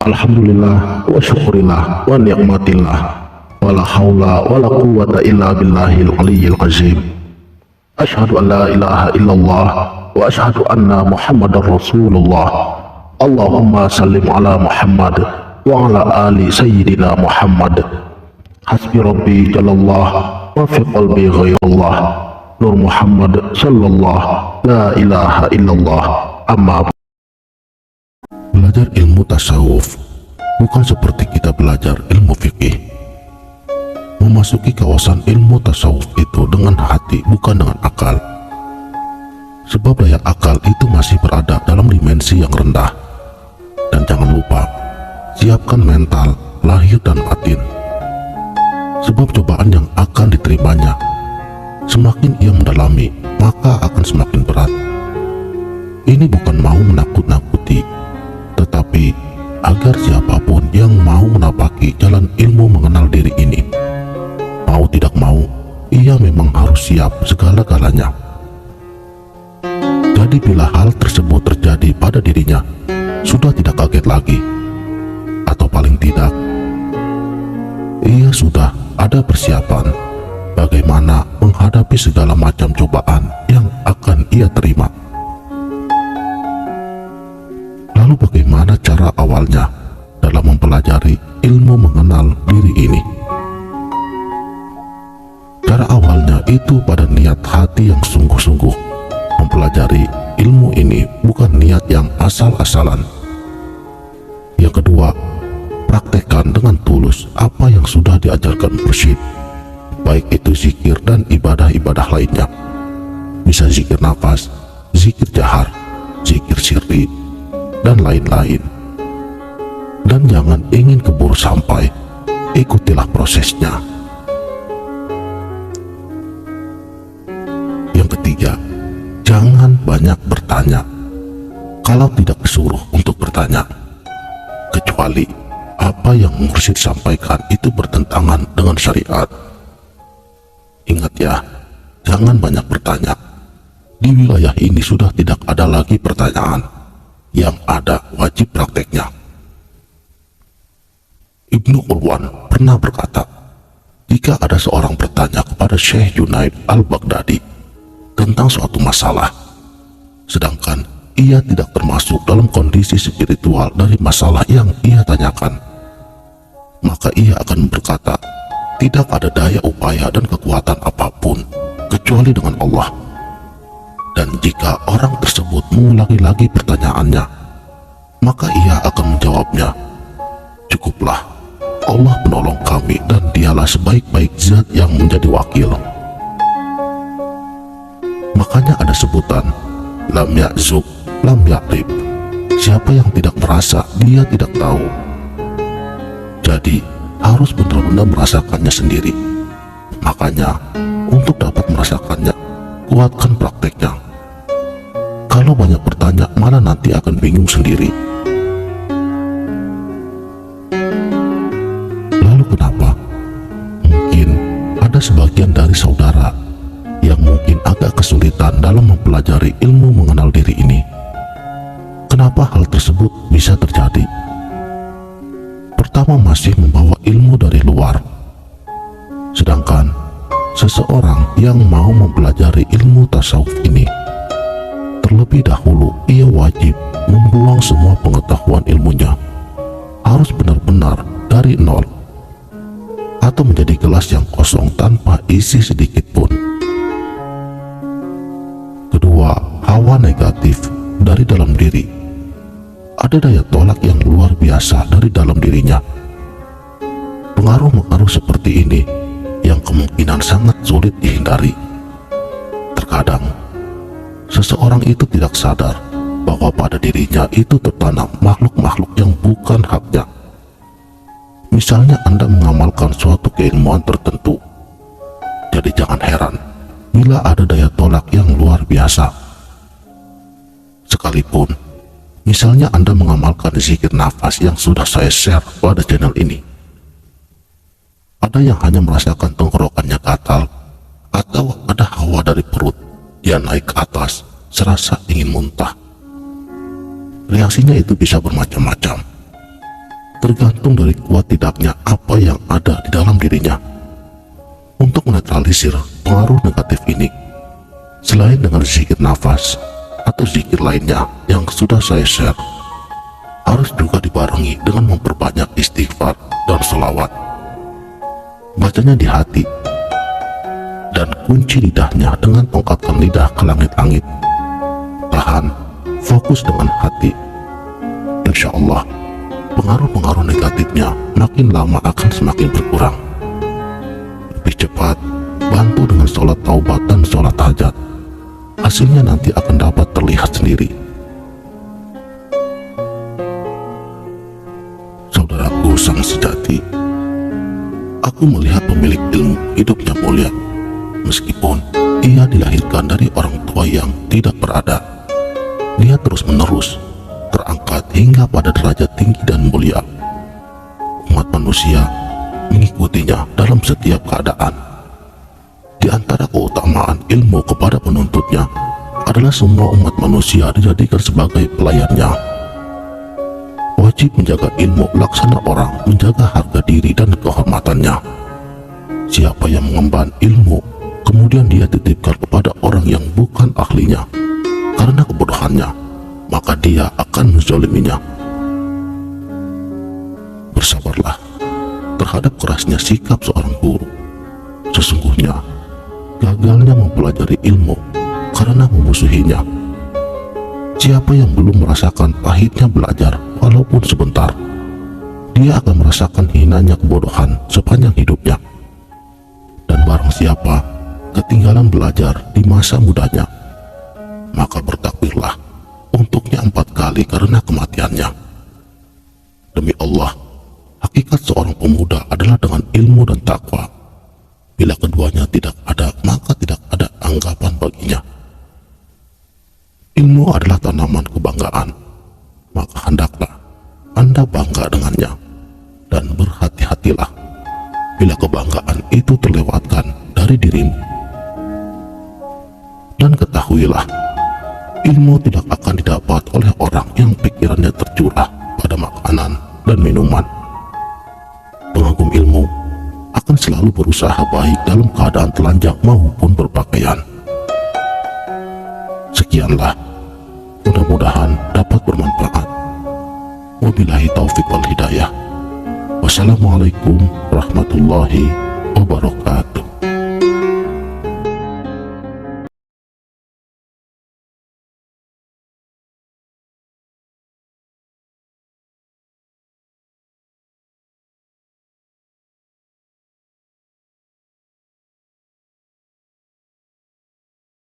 Alhamdulillah wa syukurillah wa ni'matillah wa la hawla wa la quwwata illa billahil aliyyil azim. Asyhadu an la ilaha illallah wa asyhadu anna muhammadar rasulullah. Allahumma sallim ala Muhammad wa ala ali sayyidina Muhammad. Hasbi rabbi jalallah wa fi qalbi ghairullah. Nur Muhammad sallallahu la ilaha illallah. Amma belajar ilmu tasawuf bukan seperti kita belajar ilmu fikih. Memasuki kawasan ilmu tasawuf itu dengan hati, bukan dengan akal. Sebab daya akal itu masih berada dalam dimensi yang rendah. Dan jangan lupa, siapkan mental, lahir dan batin. Sebab cobaan yang akan diterimanya, semakin ia mendalami, maka akan semakin berat. Ini bukan mau menakut-nakuti, tetapi agar siapapun yang mau menapaki jalan ilmu mengenal diri ini, mau tidak mau, ia memang harus siap segala-galanya. Jadi bila hal tersebut terjadi pada dirinya, sudah tidak kaget lagi, atau paling tidak, ia sudah ada persiapan bagaimana menghadapi segala macam cobaan yang akan ia terima. Lalu bagaimana cara awalnya dalam mempelajari ilmu mengenal diri ini? Cara awalnya itu pada niat hati yang sungguh-sungguh. Mempelajari ilmu ini bukan niat yang asal-asalan. Yang kedua, praktekkan dengan tulus apa yang sudah diajarkan mursyid, baik itu zikir dan ibadah-ibadah lainnya. Bisa zikir nafas, zikir jahar, zikir sirri, dan lain-lain. Dan jangan ingin keburu sampai, ikutilah prosesnya. Yang ketiga, jangan banyak bertanya kalau tidak disuruh untuk bertanya, kecuali apa yang mursyid sampaikan itu bertentangan dengan syariat. Ingat ya, jangan banyak bertanya. Di wilayah ini sudah tidak ada lagi pertanyaan, yang ada wajib prakteknya. Ibnu Urwan pernah berkata, jika ada seorang bertanya kepada Syekh Junaid al-Baghdadi tentang suatu masalah, sedangkan ia tidak termasuk dalam kondisi spiritual dari masalah yang ia tanyakan, maka ia akan berkata, tidak ada daya upaya dan kekuatan apapun kecuali dengan Allah. Dan jika orang tersebut mengulangi lagi pertanyaannya, maka ia akan menjawabnya, cukuplah, Allah menolong kami dan dialah sebaik-baik zat yang menjadi wakil. Makanya ada sebutan, lam ya'zub, lam ya'rib. Siapa yang tidak merasa, dia tidak tahu. Jadi, harus benar-benar merasakannya sendiri. Makanya, untuk dapat merasakannya, kuatkan prakteknya. Kalau banyak bertanya, malah nanti akan bingung sendiri. Lalu kenapa? Mungkin ada sebagian dari saudara yang mungkin agak kesulitan dalam mempelajari ilmu mengenal diri ini. Kenapa hal tersebut bisa terjadi? Pertama, masih membawa ilmu dari luar. Sedangkan seseorang yang mau mempelajari ilmu tasawuf ini, terlebih dahulu ia wajib membuang semua pengetahuan ilmunya. Harus benar-benar dari nol, atau menjadi gelas yang kosong tanpa isi sedikit pun. Kedua, hawa negatif dari dalam diri. Ada daya tolak yang luar biasa dari dalam dirinya. Pengaruh-pengaruh seperti ini yang kemungkinan sangat sulit dihindari. Terkadang seseorang itu tidak sadar bahwa pada dirinya itu tertanam makhluk-makhluk yang bukan haknya. Misalnya Anda mengamalkan suatu keilmuan tertentu, jadi jangan heran bila ada daya tolak yang luar biasa. Sekalipun misalnya Anda mengamalkan zikir nafas yang sudah saya share pada channel ini, ada yang hanya merasakan tenggorokannya gatal, atau ada hawa dari perut, dia naik ke atas, serasa ingin muntah. Reaksinya itu bisa bermacam-macam. tergantung dari kuat tidaknya apa yang ada di dalam dirinya. Untuk menetralisir pengaruh negatif ini, selain dengan zikir nafas atau zikir lainnya yang sudah saya share, harus juga dibarengi dengan memperbanyak istighfar dan sholawat. Bacanya di hati, dan kunci lidahnya dengan tongkatkan lidah ke langit-langit. Tahan, fokus dengan hati. Insya Allah, pengaruh-pengaruh negatifnya makin lama akan semakin berkurang. Lebih cepat, bantu dengan sholat taubat dan sholat hajat. Hasilnya nanti akan dapat terlihat sendiri. Saudaraku sang sejati, aku melihat pemilik ilmu hidupnya mulia, meskipun ia dilahirkan dari orang tua yang tidak berada. Dia terus-menerus terangkat hingga pada derajat tinggi dan mulia. Umat manusia mengikutinya dalam setiap keadaan. Di antara keutamaan ilmu kepada penuntutnya adalah semua umat manusia dijadikan sebagai pelayannya. Wajib menjaga ilmu laksana orang menjaga harga diri dan kehormatannya. Siapa yang mengemban ilmu kemudian dia titipkan kepada orang yang bukan ahlinya karena kebodohannya, maka dia akan menzaliminya. Bersabarlah terhadap kerasnya sikap seorang guru. Sesungguhnya gagalnya mempelajari ilmu karena memusuhinya. Siapa yang belum merasakan pahitnya belajar walaupun sebentar, dia akan merasakan hinanya kebodohan sepanjang hidupnya. Dan barang siapa ketinggalan belajar di masa mudanya, maka bertakbirlah untuknya 4 kali karena kematiannya. Demi Allah, hakikat seorang pemuda adalah dengan ilmu dan takwa. Bila keduanya tidak ada, maka tidak ada anggapan baginya. Ilmu adalah tanaman kebanggaan, maka hendaklah Anda bangga dengannya, dan berhati-hatilah bila kebanggaan itu terlewatkan dari dirimu. Dan ketahuilah, ilmu tidak akan didapat oleh orang yang pikirannya tercurah pada makanan dan minuman. Pengagum ilmu akan selalu berusaha baik dalam keadaan telanjang maupun berpakaian. Sekianlah, mudah-mudahan dapat bermanfaat. Wabillahi taufik wal hidayah. Wassalamualaikum warahmatullahi wabarakatuh.